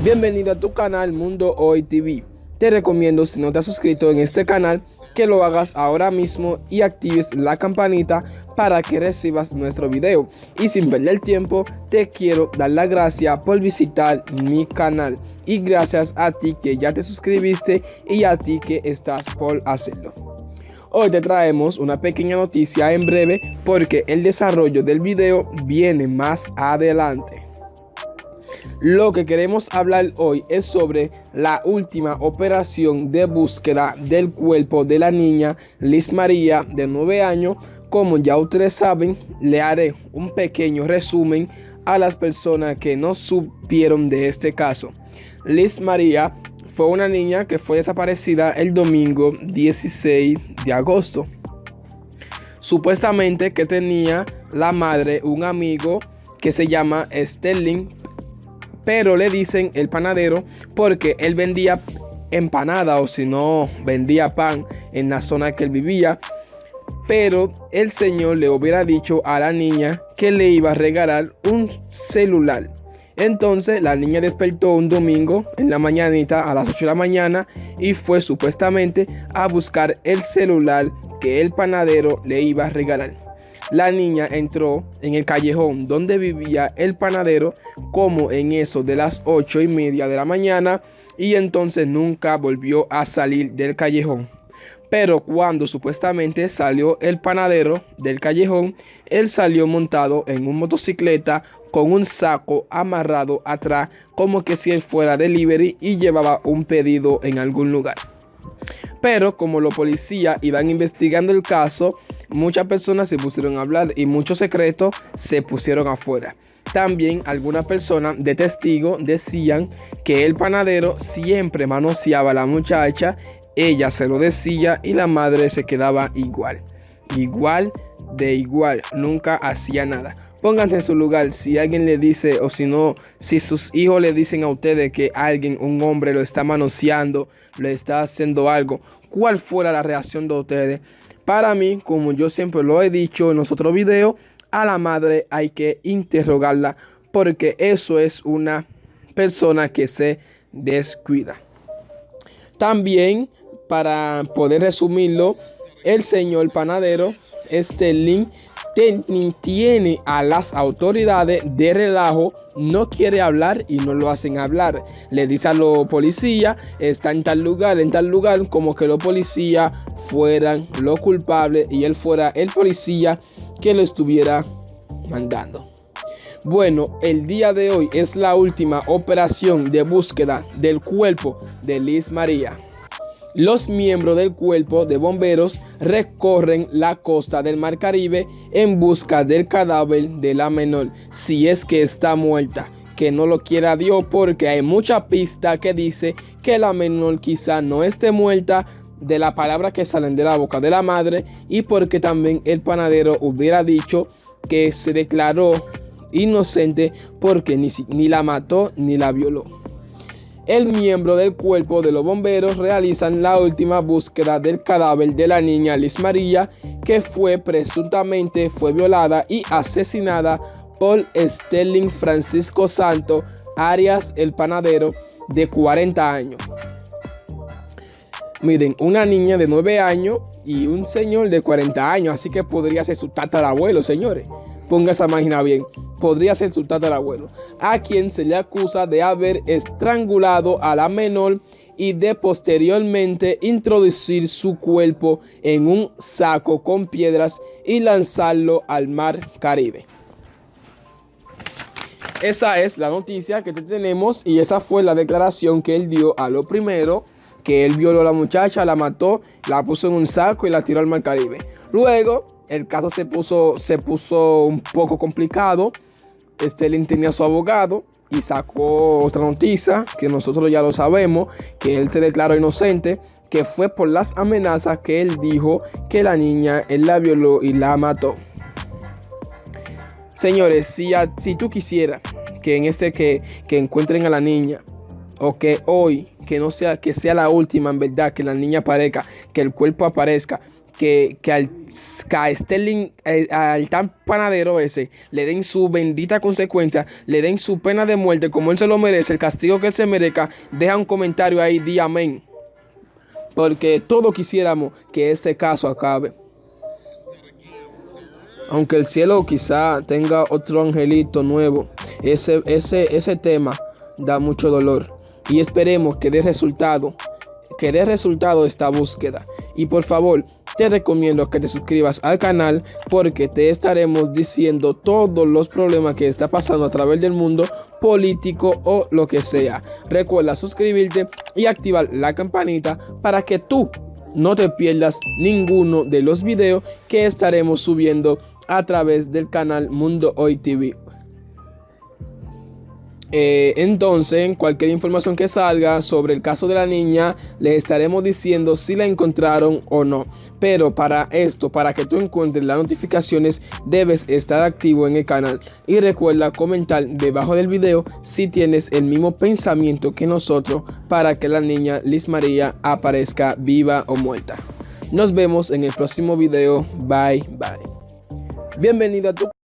Bienvenido a tu canal Mundo Hoy TV. Te recomiendo, si no te has suscrito en este canal, que lo hagas ahora mismo y actives la campanita para que recibas nuestro video. Y sin perder tiempo, te quiero dar las gracias por visitar mi canal. Y gracias a ti que ya te suscribiste y a ti que estás por hacerlo. Hoy te traemos una pequeña noticia en breve porque el desarrollo del video viene más adelante. Lo que queremos hablar hoy es sobre la última operación de búsqueda del cuerpo de la niña Liz María de 9 años. Como ya ustedes saben, le haré un pequeño resumen a las personas que no supieron de este caso. Liz María fue una niña que fue desaparecida el domingo 16 de agosto. Supuestamente que tenía la madre un amigo que se llama Sterling, pero le dicen el panadero porque él vendía empanada, o si no vendía pan en la zona que él vivía. Pero el señor le hubiera dicho a la niña que le iba a regalar un celular. Entonces la niña despertó un domingo en la mañanita a las 8 de la mañana y fue supuestamente a buscar el celular que el panadero le iba a regalar. La niña entró en el callejón donde vivía el panadero como en eso de las 8:30 de la mañana, y entonces nunca volvió a salir del callejón. Pero cuando supuestamente salió el panadero del callejón, él salió montado en una motocicleta con un saco amarrado atrás, como que si él fuera delivery y llevaba un pedido en algún lugar. Pero como los policías iban investigando el caso, muchas personas se pusieron a hablar y muchos secretos se pusieron afuera. También algunas personas de testigo decían que el panadero siempre manoseaba a la muchacha, ella se lo decía y la madre se quedaba igual, nunca hacía nada. Pónganse en su lugar. Si alguien le dice, o si no, si sus hijos le dicen a ustedes que alguien, un hombre, lo está manoseando, le está haciendo algo, ¿cuál fuera la reacción de ustedes? Para mí, como yo siempre lo he dicho en los otros videos, a la madre hay que interrogarla porque eso es una persona que se descuida. También, para poder resumirlo, el señor panadero Sterling tiene a las autoridades de relajo, no quiere hablar y no lo hacen hablar. Le dice a los policías, está en tal lugar, como que los policías fueran los culpables y él fuera el policía que lo estuviera mandando. Bueno, el día de hoy es la última operación de búsqueda del cuerpo de Liz María. Los miembros del cuerpo de bomberos recorren la costa del Mar Caribe en busca del cadáver de la menor, si es que está muerta, que no lo quiera Dios, porque hay mucha pista que dice que la menor quizá no esté muerta, de la palabra que salen de la boca de la madre, y porque también el panadero hubiera dicho que se declaró inocente porque ni la mató ni la violó. El miembro del cuerpo de los bomberos realizan la última búsqueda del cadáver de la niña Liz María, que presuntamente fue violada y asesinada por Sterling Francisco Santos Arias, el panadero de 40 años. Miren, una niña de 9 años y un señor de 40 años, así que podría ser su tatarabuelo, señores. Ponga esa máquina bien. Podría ser su tatarabuelo, a quien se le acusa de haber estrangulado a la menor y de posteriormente introducir su cuerpo en un saco con piedras y lanzarlo al Mar Caribe. Esa es la noticia que tenemos y esa fue la declaración que él dio a lo primero, que él violó a la muchacha, la mató, la puso en un saco y la tiró al Mar Caribe. Luego el caso se puso un poco complicado. Sterling tenía a su abogado y sacó otra noticia que nosotros ya lo sabemos, que él se declaró inocente, que fue por las amenazas que él dijo que la niña él la violó y la mató. Señores, si tú quisieras que encuentren a la niña, o que hoy, que sea la última en verdad, que la niña aparezca, que el cuerpo aparezca, a Sterling, al tan panadero ese, le den su bendita consecuencia, le den su pena de muerte como él se lo merece, el castigo que él se merezca. Deja un comentario ahí, di amén. Porque todos quisiéramos que este caso acabe. Aunque el cielo quizá tenga otro angelito nuevo, ese tema da mucho dolor. Y esperemos que dé resultado esta búsqueda. Y por favor, te recomiendo que te suscribas al canal, porque te estaremos diciendo todos los problemas que está pasando a través del mundo político o lo que sea. Recuerda suscribirte y activar la campanita para que tú no te pierdas ninguno de los videos que estaremos subiendo a través del canal Mundo Hoy TV. Entonces, cualquier información que salga sobre el caso de la niña, les estaremos diciendo si la encontraron o no. Pero para esto, para que tú encuentres las notificaciones, debes estar activo en el canal. Y recuerda comentar debajo del video si tienes el mismo pensamiento que nosotros, para que la niña Liz María aparezca viva o muerta. Nos vemos en el próximo video. Bye, bye. Bienvenido a tu